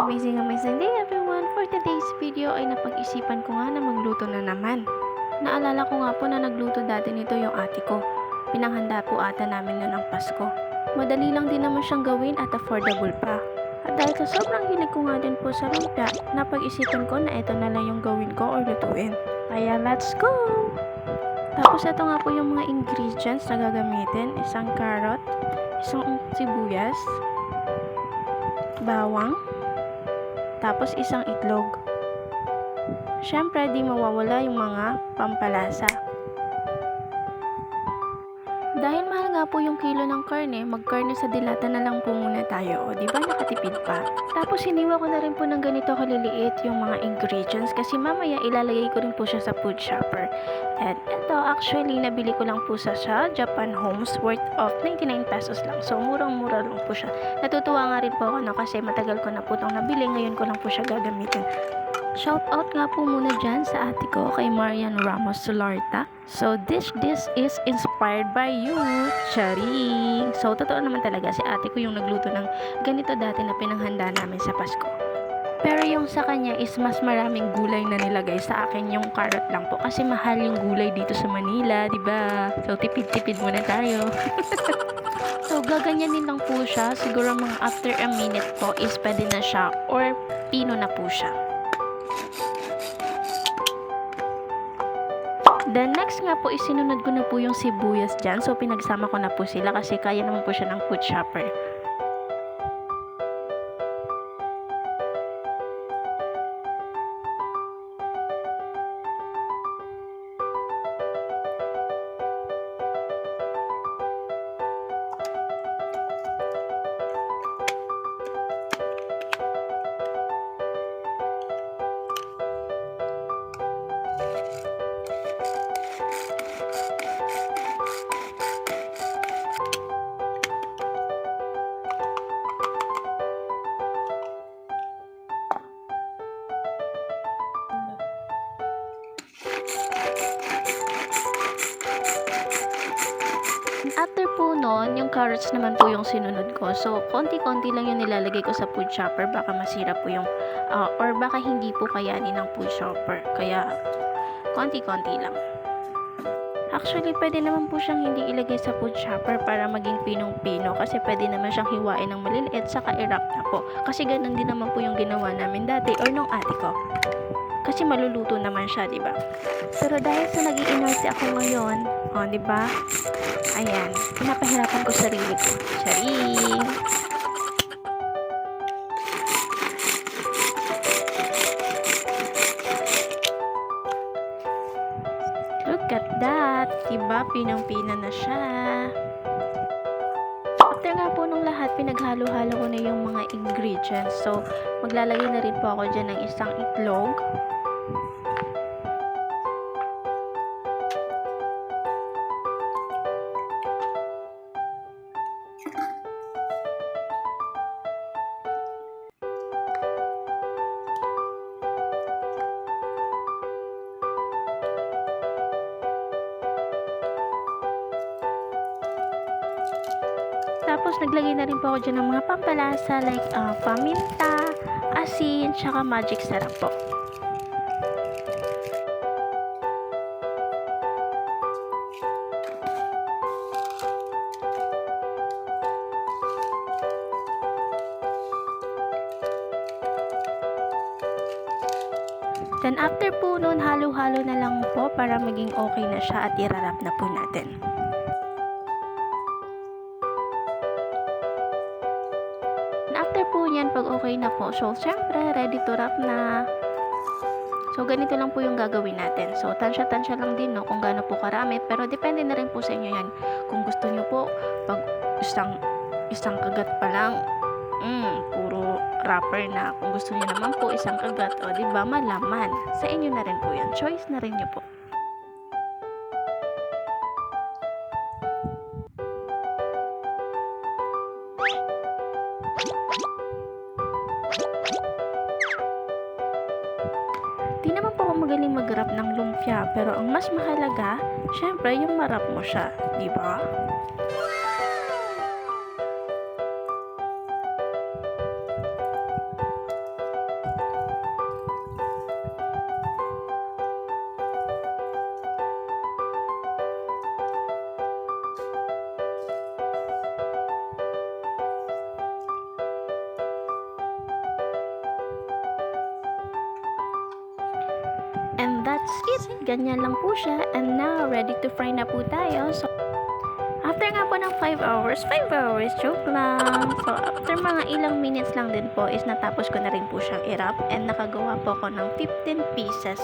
Amazing day everyone! For today's video ay napag-isipan ko nga na magluto na naman. Naalala ko nga po na nagluto dati nito yung ate ko. Pinanghanda po ata namin na ng Pasko. Madali lang din naman siyang gawin at affordable pa. At dahil sa sobrang hilig ko nga din po sa lumpia, napag-isipan ko na ito na lang yung gawin ko or lutuin. Kaya let's go! Tapos ito nga po yung mga ingredients na gagamitin. Isang carrot, isang sibuyas, bawang, tapos isang itlog. Syempre, di mawawala yung mga pampalasa. Dahil mahal nga po yung kilo ng karne, magkarne sa dilata na lang po muna tayo. O, di ba nakatipid pa? Tapos hiniwa ko na rin po ng ganito kaliliit yung mga ingredients kasi mamaya ilalagay ko rin po siya sa food shopper. And ito, actually, nabili ko lang po sa Japan Homes worth of 99 pesos lang. So, murang-mura lang po siya. Natutuwa nga rin po ako kasi matagal ko na po itong nabili. Ngayon ko lang po siya gagamitin. Shout out nga po muna dyan sa ate ko kay Marian Ramos Solarta. So this is inspired by you, Charing. So totoo naman talaga si ate ko yung nagluto ng ganito dati na pinanghanda namin sa Pasko. Pero yung sa kanya is mas maraming gulay na nilagay, sa akin yung carrot lang po kasi mahal yung gulay dito sa Manila, di ba? So tipid-tipid muna tayo. So gaganyanin lang po siya, siguro mga after a minute po is pwede na siya or pino na po siya. The next nga po, isinunod ko na po yung sibuyas dyan. So, pinagsama ko na po sila kasi kaya naman po siya ng food shopper. After po nun, yung carrots naman po yung sinunod ko. So, konti-konti lang yung nilalagay ko sa food shopper. Baka masira po yung, or baka hindi po kayanin ng food shopper. Kaya, konti-konti lang. Actually, pwede naman po siyang hindi ilagay sa food shopper para maging pinong-pino. Kasi pwede naman siyang hiwain ng maliliit saka i-wrap na po. Kasi ganun din naman po yung ginawa namin dati or nung ate ko. Kasi maluluto naman siya, di ba? Pero dahil sa nag-i-inerte ako ngayon, di ba? Ayan, pinapahirapan ko sarili ko. Charing! Look at that! Diba? Pinang-pina na siya. After nga po nung lahat, pinaghalo-halo ko na yung mga ingredients. So, maglalagay na rin po ako dyan ng isang itlog. Tapos, naglagay na rin po ako dyan ng mga pampalasa like paminta, asin, tsaka magic sarap po. Then, after po nun, halo-halo na lang po para maging okay na siya at irarap na po natin. After po yan, pag okay na po, so syempre, ready to wrap na. So, ganito lang po yung gagawin natin. So, tansya-tansya lang din, no, kung gaano po karami. Pero, depende na rin po sa inyo yan. Kung gusto nyo po, pag isang kagat pa lang, puro wrapper na. Kung gusto nyo naman po, isang kagat, o, diba, malaman. Sa inyo na rin po yan. Choice na rin nyo po. Di naman po ako magaling mag-wrap ng lumpia, pero ang mas mahalaga, syempre yung ma-wrap mo siya, di ba? And that's it. Ganyan lang po siya. And now, ready to fry na po tayo. So, after nga po ng 5 hours, joke lang. So, after mga ilang minutes lang din po is natapos ko na rin po siyang i-wrap and nakagawa po ako ng 15 pieces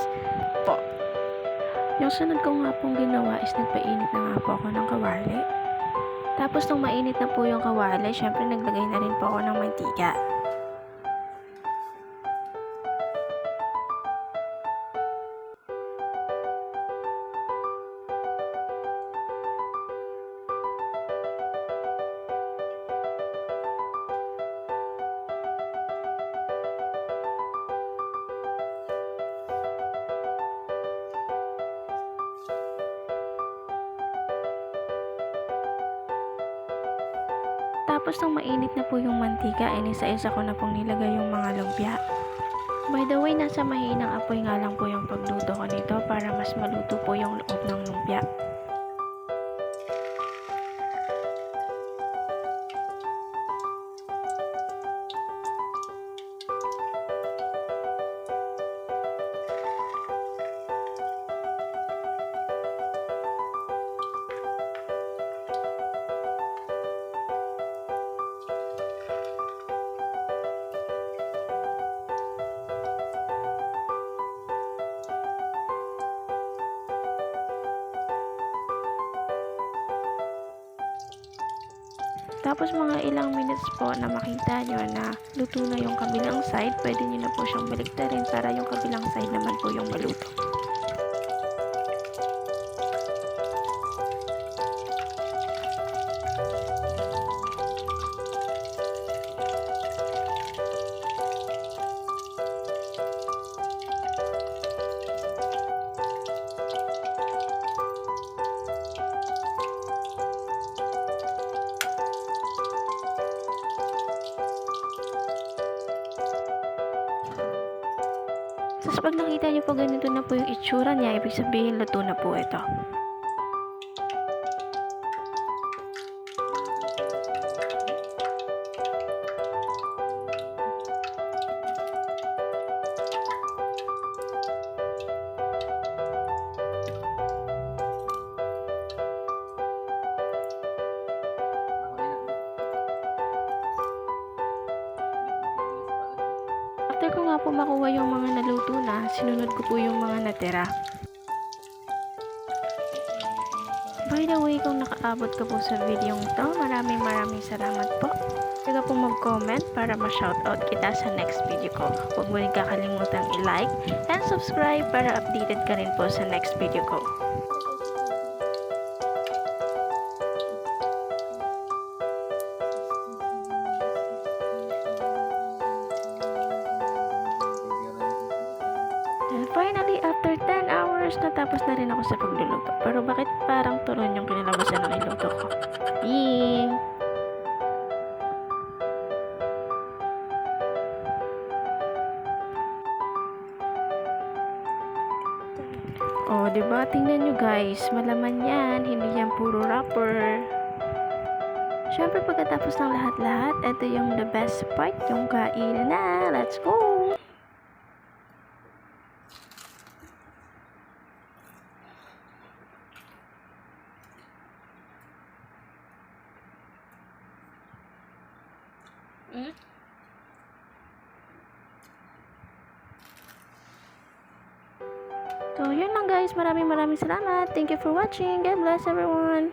po. Yung sunod ko nga pong ginawa is nagpainit na nga po ako ng kawali. Tapos nung mainit na po yung kawali, syempre naglagay na rin po ako ng mantika. Tapos nung mainit na po yung mantika, inisa-isa ko na pong nilagay yung mga lumpia. By the way, nasa mahinang apoy nga lang po yung pagluto ko nito para mas maluto po yung loob ng lumpia. Tapos mga ilang minutes po na makita nyo na luto na yung kabilang side, pwede nyo na po siyang baliktarin para yung kabilang side naman po yung maluto. Tapos pag nakita nyo po ganito na po yung itsura niya, ibig sabihin luto na po ito. After ko nga po makuha yung mga naluto na, sinunod ko po yung mga natira. By the way, kung nakaabot ka po sa video ito, maraming salamat po. Huwag po mag-comment para ma-shoutout kita sa next video ko. Huwag mo rin kakalimutang i-like and subscribe para updated ka rin po sa next video ko. And finally, after 10 hours, natapos na rin ako sa pagluluto. Pero bakit parang turon yung kinalabasan ng iluto ko? Ying! Oh, diba? Tingnan nyo guys. Malaman yan. Hindi yan puro wrapper. Siyempre, pagkatapos ng lahat-lahat, ito yung the best part, yung kainan na. Let's go! So, yun lang guys. Maraming salamat. Thank you for watching. God bless everyone.